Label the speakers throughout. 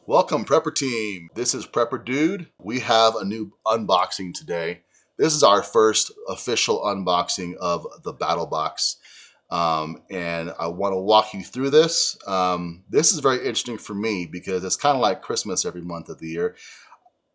Speaker 1: Welcome, Prepper Team. This is Prepper Dude. We have a new unboxing today. This is our first official unboxing of the BattleBox. And I want to walk you through this. This is very interesting for me because it's kind of like Christmas every month of the year.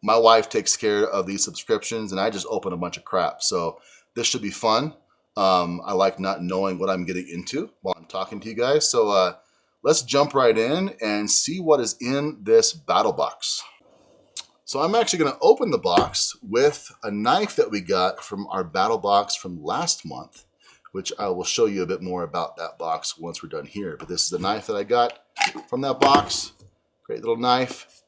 Speaker 1: My wife takes care of these subscriptions and I just open a bunch of crap. So this should be fun. I like not knowing what I'm getting into while I'm talking to you guys. So let's jump right in and see what is in this BattleBox. So I'm actually going to open the box with a knife that we got from our BattleBox from last month, which I will show you a bit more about that box once we're done here. But this is the knife that I got from that box. Great little knife.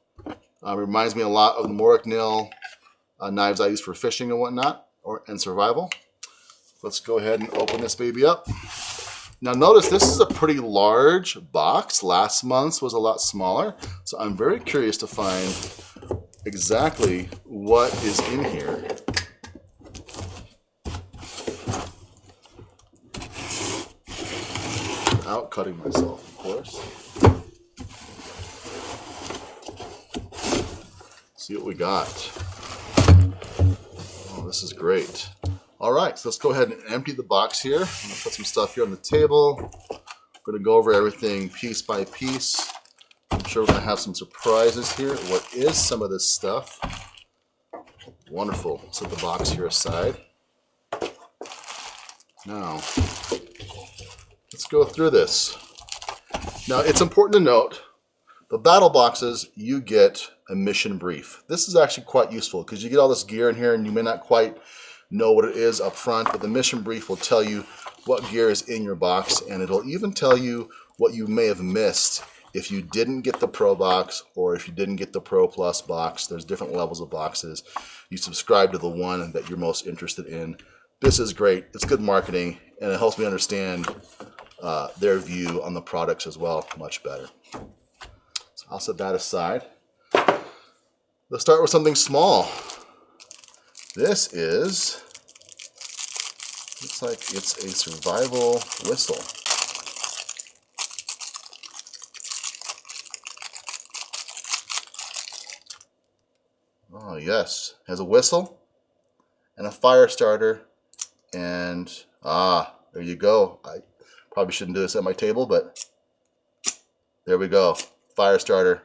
Speaker 1: Reminds me a lot of the Morrick knives I use for fishing and whatnot, and survival. Let's go ahead and open this baby up. Now notice this is a pretty large box. Last month's was a lot smaller. So I'm very curious to find exactly what is in here. Without cutting myself, of course. See what we got. Oh, this is great. All right, so let's go ahead and empty the box here. I'm gonna put some stuff here on the table. We're gonna go over everything piece by piece. I'm sure we're gonna have some surprises here. What is some of this stuff? Wonderful. Set the box here aside. Now, let's go through this. Now, it's important to note, the battle boxes, you get a mission brief. This is actually quite useful because you get all this gear in here and you may not quite know what it is up front, but the mission brief will tell you what gear is in your box, and it'll even tell you what you may have missed if you didn't get the Pro box or if you didn't get the Pro Plus box. There's different levels of boxes. You subscribe to the one that you're most interested in. This is great. It's good marketing, and it helps me understand their view on the products as well much better. So I'll set that aside. Let's start with something small. This is, looks like it's a survival whistle. Oh yes, has a whistle and a fire starter, and there you go. I probably shouldn't do this at my table, but there we go. Fire starter,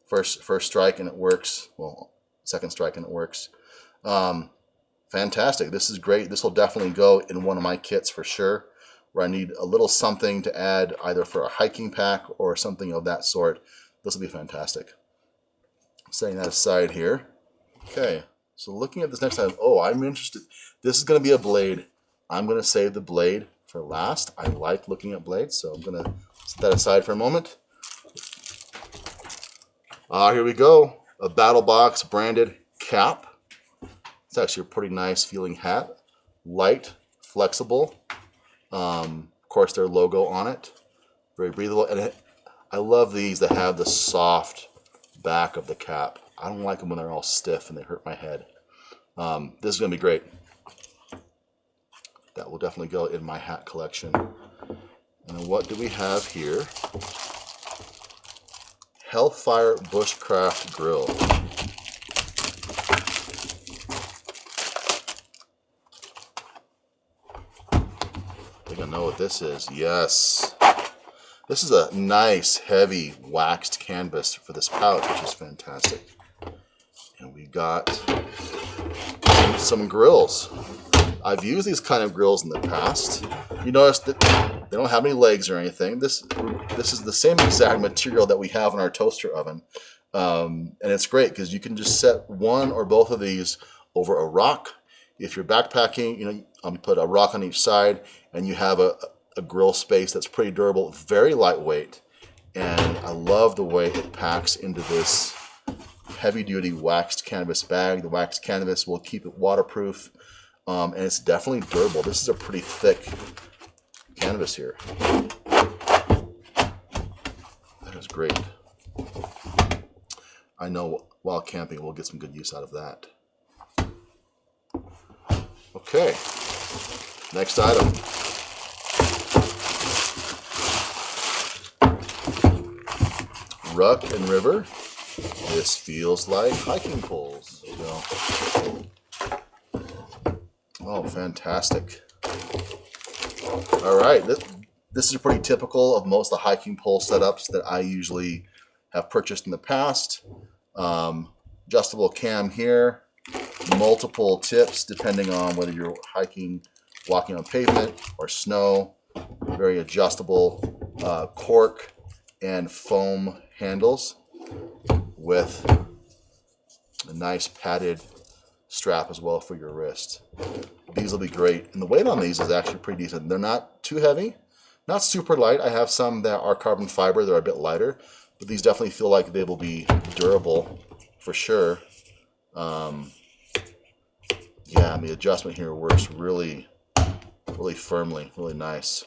Speaker 1: first strike and it works. Well, second strike and it works. Fantastic. This is great. This will definitely go in one of my kits for sure, where I need a little something to add either for a hiking pack or something of that sort. This will be fantastic. Setting that aside here. Okay, so looking at this next item, I'm interested. This is going to be a blade. I'm going to save the blade for last. I like looking at blades, so I'm going to set that aside for a moment. Here we go. A BattleBox branded cap. It's actually a pretty nice feeling hat. Light, flexible. Of course, their logo on it. Very breathable. And I love these that have the soft back of the cap. I don't like them when they're all stiff and they hurt my head. This is going to be great. That will definitely go in my hat collection. And then what do we have here? Hellfire bushcraft grill. I think I know what this is. Yes. This is a nice, heavy, waxed canvas for this pouch, which is fantastic. And we got some grills. I've used these kind of grills in the past. You notice that they don't have any legs or anything. This is the same exact material that we have in our toaster oven. And it's great because you can just set one or both of these over a rock. If you're backpacking, put a rock on each side and you have a grill space that's pretty durable, very lightweight. And I love the way it packs into this heavy-duty waxed canvas bag. The waxed canvas will keep it waterproof, and it's definitely durable. This is a pretty thick canvas here. That is great. I know while camping we'll get some good use out of that. Okay, next item. Ruck River This feels like hiking poles. There you go. Oh, fantastic. All right, this is pretty typical of most of the hiking pole setups that I usually have purchased in the past. Adjustable cam here, multiple tips depending on whether you're hiking, walking on pavement or snow. Very adjustable cork and foam handles with a nice padded strap as well for your wrist. These will be great, and the weight on these is actually pretty decent. They're not too heavy, not super light. I have some that are carbon fiber, they're a bit lighter, but these definitely feel like they will be durable for sure. Yeah, and the adjustment here works really firmly, really nice.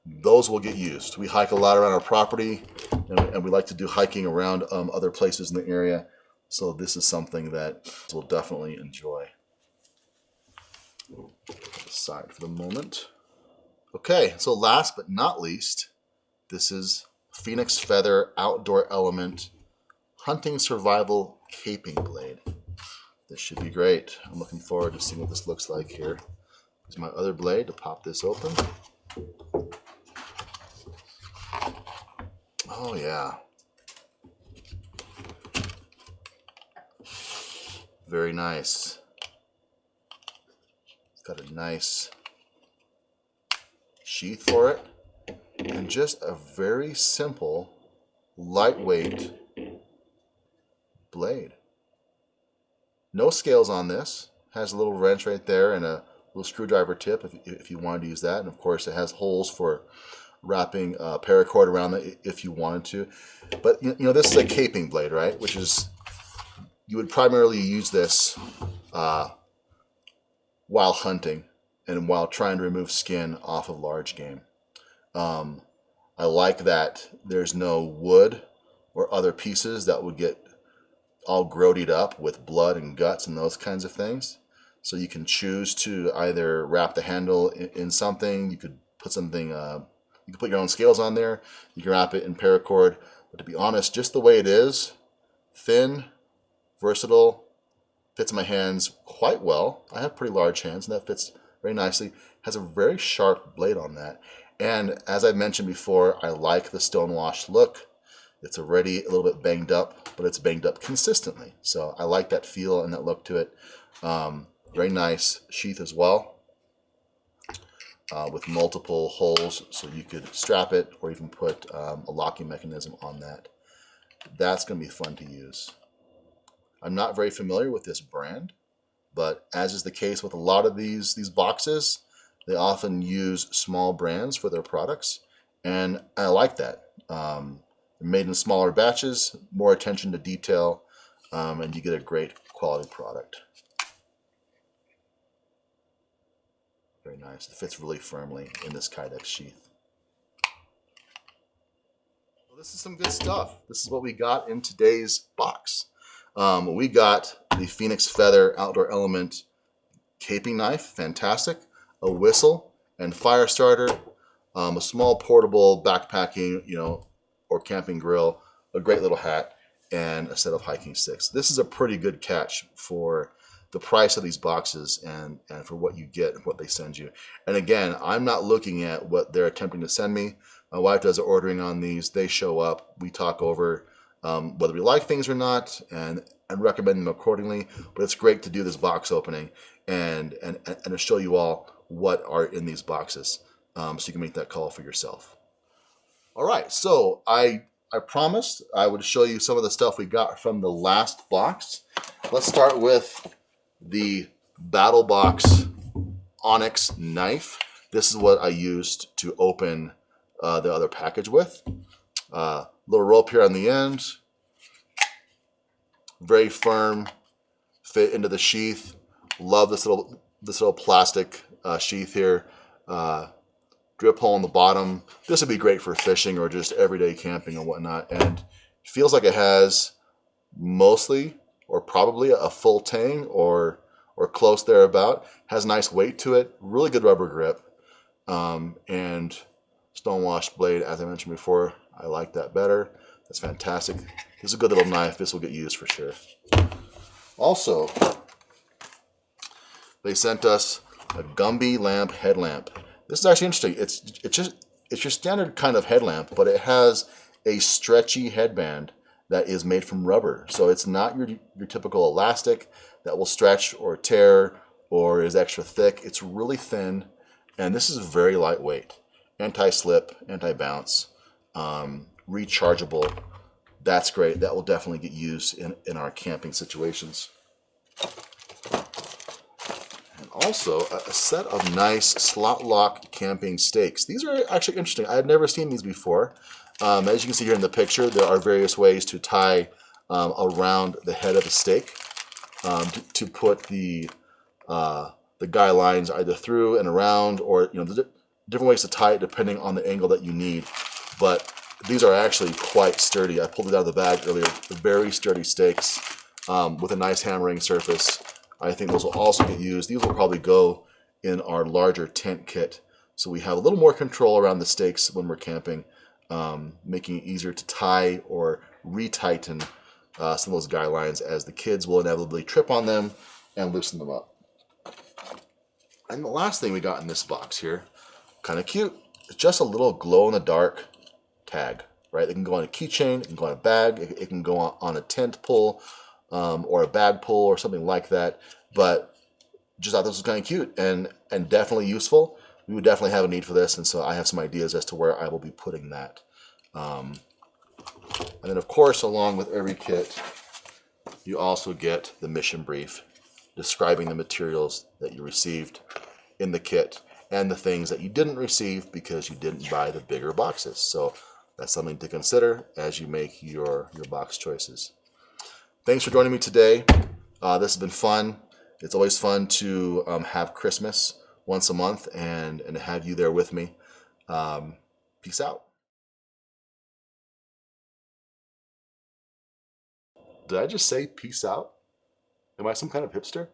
Speaker 1: Those will get used. We hike a lot around our property, and we like to do hiking around other places in the area, so this is something that we'll definitely enjoy. Put aside for the moment. Okay, so last but not least, this is Phoenix Feather Outdoor Element Hunting Survival Caping Blade. This should be great. I'm looking forward to seeing what this looks like here. Here's my other blade to pop this open. Oh yeah. Very nice. It's got a nice sheath for it. And just a very simple, lightweight blade. No scales on this. Has a little wrench right there and a little screwdriver tip if you wanted to use that. And of course it has holes for wrapping paracord around it if you wanted to. But you know, this is a caping blade, right? Which is, you would primarily use this while hunting and while trying to remove skin off of large game. I like that there's no wood or other pieces that would get all grodied up with blood and guts and those kinds of things. So you can choose to either wrap the handle in something, you could put something, you can put your own scales on there, you can wrap it in paracord. But to be honest, just the way it is, thin, versatile, fits my hands quite well. I have pretty large hands and that fits very nicely. Has a very sharp blade on that. And as I mentioned before, I like the stonewashed look. It's already a little bit banged up, but it's banged up consistently. So I like that feel and that look to it. Very nice sheath as well, with multiple holes so you could strap it or even put a locking mechanism on that. That's going to be fun to use. I'm not very familiar with this brand, but as is the case with a lot of these boxes, they often use small brands for their products, and I like that. They're made in smaller batches, more attention to detail, and you get a great quality product. Very nice. It fits really firmly in this Kydex sheath. Well, this is some good stuff. This is what we got in today's box. We got the Phoenix Feather Outdoor Element caping knife, fantastic. A whistle and fire starter, a small portable backpacking, or camping grill, a great little hat, and a set of hiking sticks. This is a pretty good catch for the price of these boxes and for what you get and what they send you. And again, I'm not looking at what they're attempting to send me. My wife does the ordering on these. They show up. We talk over whether we like things or not and recommend them accordingly. But it's great to do this box opening and to show you all what are in these boxes, so you can make that call for yourself. All right, so I promised I would show you some of the stuff we got from the last box. Let's start with the BattleBox Onyx knife. This is what I used to open the other package with. Little rope here on the end. Very firm, fit into the sheath. Love this little plastic sheath here. Drip hole in the bottom. This would be great for fishing or just everyday camping and whatnot. And it feels like it has mostly or probably a full tang or close thereabout. Has nice weight to it. Really good rubber grip. And stonewashed blade, as I mentioned before, I like that better. That's fantastic. This is a good little knife. This will get used for sure. Also, they sent us a Gumby lamp headlamp. This is actually interesting. It's your standard kind of headlamp, but it has a stretchy headband that is made from rubber. So it's not your typical elastic that will stretch or tear or is extra thick. It's really thin, and this is very lightweight. Anti-slip, anti-bounce, rechargeable. That's great. That will definitely get used in our camping situations. And also a set of nice slot lock camping stakes. These are actually interesting. I had never seen these before. As you can see here in the picture, there are various ways to tie around the head of the stake to put the guy lines either through and around, or the different ways to tie it depending on the angle that you need. But these are actually quite sturdy. I pulled it out of the bag earlier. Very sturdy stakes with a nice hammering surface. I think those will also get used. These will probably go in our larger tent kit, so we have a little more control around the stakes when we're camping, making it easier to tie or retighten some of those guy lines, as the kids will inevitably trip on them and loosen them up. And the last thing we got in this box here, kind of cute, it's just a little glow-in-the-dark tag, right? It can go on a keychain, it can go on a bag, it can go on a tent pull or a bag pull or something like that. But just thought this was kind of cute and definitely useful. We would definitely have a need for this, and so I have some ideas as to where I will be putting that. And then, of course, along with every kit, you also get the mission brief describing the materials that you received in the kit and the things that you didn't receive because you didn't buy the bigger boxes. So that's something to consider as you make your box choices. Thanks for joining me today. This has been fun. It's always fun to have Christmas once a month and have you there with me. Peace out. Did I just say peace out? Am I some kind of hipster?